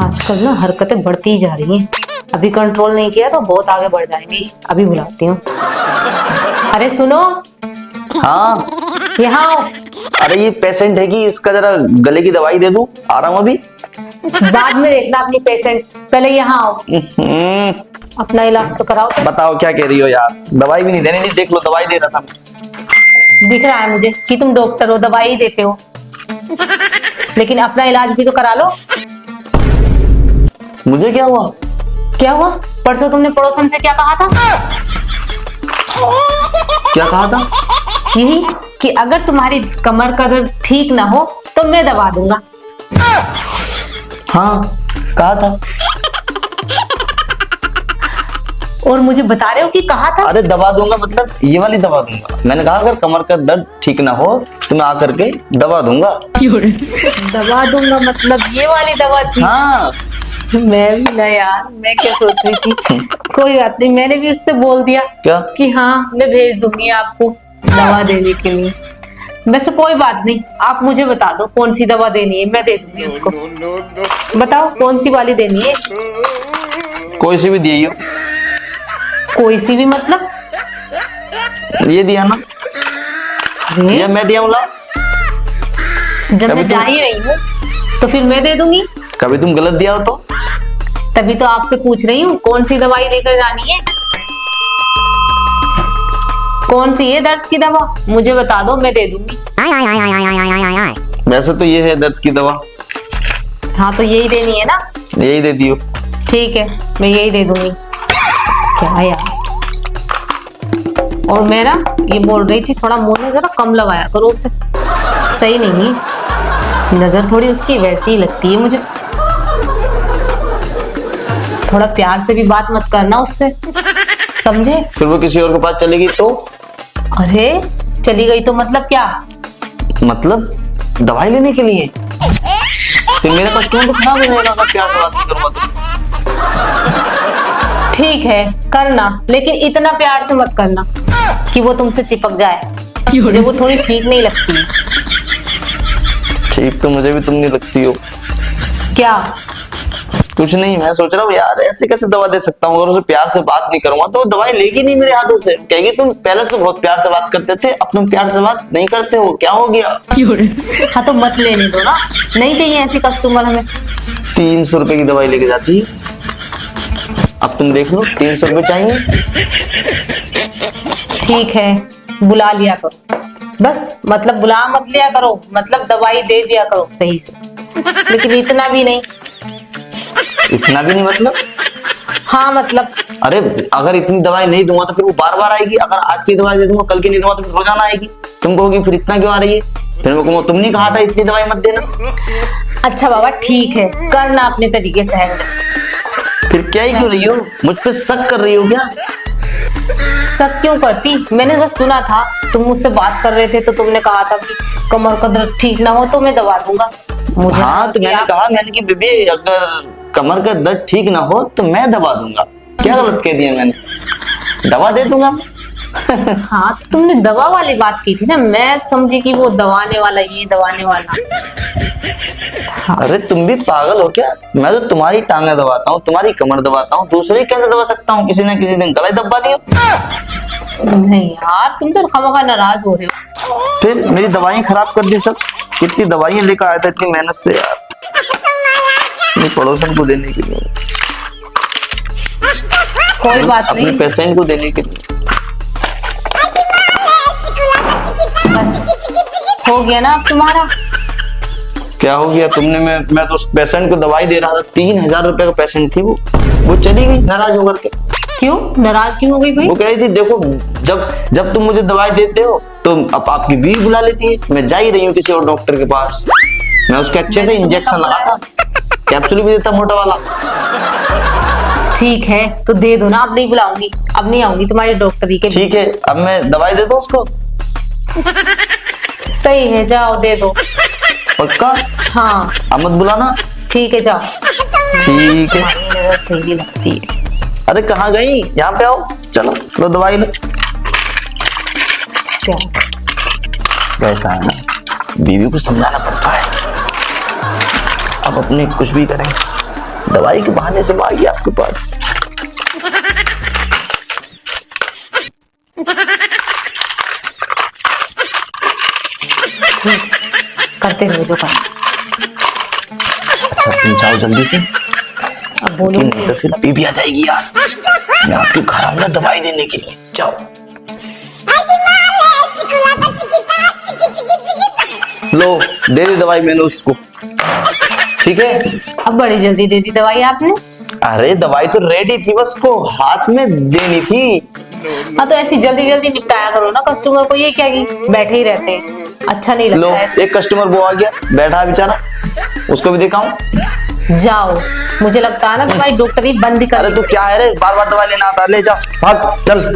आजकल ना हरकतें बढ़ती ही जा रही हैं। अभी कंट्रोल नहीं किया तो बहुत आगे बढ़ जाएंगे। अभी बुलाती हूँ। अरे सुनो, हाँ। यहाँ आओ। अरे ये पेशेंट है कि इसका जरा गले की दवाई दे दूं, आ रहा हूँ अभी। बाद में देखना अपनी पेशेंट, पहले यहाँ आओ। अपना इलाज तो कराओ। बताओ क्या कह रही हो यार, दवाई भी नहीं देनी थी, देख लो दवाई दे रहा था। दिख रहा है मुझे कि तुम डॉक्टर हो, दवाई ही देते हो, लेकिन अपना इलाज भी तो करा लो। मुझे क्या हुआ? क्या हुआ? परसों तुमने पड़ोसन से क्या कहा था? क्या कहा था? यही कि अगर तुम्हारी कमर का दर्द ठीक ना हो तो मैं दवा दूंगा। हाँ कहा था। और मुझे बता रहे हो कि कहा था? अरे दवा दूंगा मतलब ये वाली दवा दूंगा। मैंने कहा अगर कमर का दर्द ठीक ना हो तो मैं आकर के दवा दूंगा। दवा दूंगा मतलब ये वाली दवा थी? हाँ। मैं भी ना यार, मैं क्या सोच रही थी। कोई बात नहीं, मैंने भी उससे बोल दिया क्या कि हाँ मैं भेज दूंगी आपको दवा देने के लिए। वैसे कोई बात नहीं, आप मुझे बता दो कौन सी दवा देनी है, मैं दे दूंगी उसको। बताओ कौन सी वाली देनी है? कोई सी भी दिए हो। कोई सी भी मतलब? ये दिया ना? ये मैं दिया हूँ। जब मैं जा ही रही हूँ तो फिर मैं दे दूंगी। कभी तुम गलत दिया हो तो? तभी तो आपसे पूछ रही हूँ कौन सी दवाई लेकर जानी है। कौन सी है दर्द की दवा, मुझे बता दो, मैं दे दूंगी। वैसे तो ये है दर्द की दवा। हाँ तो यही देनी है ना? यही दे दियो। ठीक है, मैं यही दे दूंगी। क्या यार। और मैं ना ये बोल रही थी थोड़ा मुंह में जरा कम लगाया करो उसे, सही नहीं है। नजर थोड़ी उसकी वैसी ही लगती है मुझे। थोड़ा प्यार से भी बात मत करना उससे, समझे? फिर वो किसी और के पास चलेगी तो? अरे चली गई तो मतलब क्या? मतलब दवाई लेने के लिए? फिर मेरा कस्टमर तो खराब हो जाएगा अगर प्यार से बात नहीं करूंगा तो। ठीक है करना, लेकिन इतना प्यार से मत करना कि वो तुमसे चिपक जाए। मुझे वो थोड़ी ठीक नहीं लगती है। ठीक तो मुझे भी तुम नहीं लगती हो। क्या? कुछ नहीं, मैं सोच रहा हूँ यार ऐसे कैसे दवा दे सकता हूँ, अगर उसे प्यार से बात नहीं करूंगा तो दवाई लेगी नहीं मेरे हाथों से। कहेगी तुम पहले तो बहुत प्यार से बात करते थे, अब तुम प्यार से बात नहीं करते हो, क्या हो गया? हाँ तो मत लेने दो ना, नहीं चाहिए ऐसी कस्टमर हमें। 300 रुपए की दवाई लेके जाती है। अब तुम देख लो, 300 रुपए चाहिए। ठीक है बुला लिया करो बस, मतलब बुला मत लिया करो, मतलब दवाई दे दिया करो सही से, लेकिन इतना भी नहीं। इतना भी नहीं मतलब? हाँ मतलब। अरे अगर इतनी दवाई नहीं दूंगा तो फिर वो बार बार आएगी। अगर आज की दवाई दे दूंगा कल की नहीं दूंगा तो फिर रोजाना आएगी। तुम कहोगी फिर इतना क्यों आ रही है? फिर मैं कहूँगा तुमने कहा था इतनी दवाई मत देना। अच्छा बाबा ठीक है, करना अपने तरीके से हैंडल। फिर क्या ही क्यों रही हो, मुझ पे शक कर रही हो क्या? शक क्यों करती? मैंने बस सुना था तुम मुझसे बात कर रहे थे तो तुमने कहा था कि कमर का दर्द ठीक ना हो तो मैं दवा दूंगा। मुझे हाँ तो मैंने कहा, मैंने कि बेबी अगर कमर का दर्द ठीक ना हो तो मैं दवा दूंगा। क्या गलत कह दिया मैंने? दवा दे दूंगा। हाँ तो तुमने दवा वाली बात की थी ना, मैं समझी कि वो दवाने वाला, ये दवाने वाला। हाँ। अरे तुम भी पागल हो क्या? मैं तो तुम्हारी टांगे दबाता हूँ, तुम्हारी कमर दबाता हूँ, दूसरे कैसे दबा सकता हूँ? किसी ना किसी दिन गला दबा लियो। नहीं यार, तुम तो खामखा नाराज हो रहे हो। फिर मेरी दवाई खराब कर दी सब। कितनी दवाइयां लेकर आया था इतनी मेहनत से यार, अपने पड़ोसन को देने के लिए, कोई बात अपने नहीं, पेशेंट को देने के लिए। बस हो गया ना अब तुम्हारा। क्या हो गया? तुमने मैं तो उस पेशेंट को दवाई दे रहा था, 3000 रुपए का पेशेंट थी वो चली गई नाराज होकर के। क्यों नाराज क्यों हो गई भाई? वो कह रही थी देखो जब तुम मुझे दवाई देते हो तो अब आपकी बीवी बुला लेती है। मैं जा ही रही हूँ किसी और डॉक्टर के पास। मैं उसके अच्छे से इंजेक्शन लगाता, कैप्सूल भी देता मोटा वाला। ठीक है तो दे दो ना, अब नहीं बुलाऊंगी, अब नहीं आऊंगी तुम्हारी डॉक्टरी के। ठीक है अब मैं दवाई दे दूं उसको? सही है, जाओ दे दो। पक्का? हाँ अब मत बुलाना। ठीक है जाओ। ठीक है। नजर सही लगती है। अरे कहाँ गई? यहाँ पे आओ, चलो लो दवाई लो। क्या? कैसा है ना, बीवी को समझाना पड़ता है। अब अपने कुछ भी करें। दवाई के बहाने से वो आ गई आपके पास। करते रहो जो करना। अच्छा तुम जाओ जल्दी से, अब बोलो नहीं तो फिर बीबी आ जाएगी यार। मैं आपके घर आऊंगा दवाई देने के लिए, जाओ। लो दे दी दवाई मैंने उसको, ठीक है। अब बड़ी जल्दी दे दी दवाई आपने। अरे दवाई तो रेडी थी, बस को हाथ में देनी थी। हाँ तो ऐसी जल्दी जल्दी निपटाया करो ना, कस्टमर को ये क्या कि बैठे ही रहते हैं, अच्छा नहीं लो लगता ऐसे। एक कस्टमर वो आ गया, बैठा है बेचारा, उसको भी दिखाऊं। जाओ, मुझे लगता है ना तुम्हारी डॉक्टरी बंद कर। अरे तू क्या है रे, बार बार दवाई लेना आता है, ले जाओ भाग चल।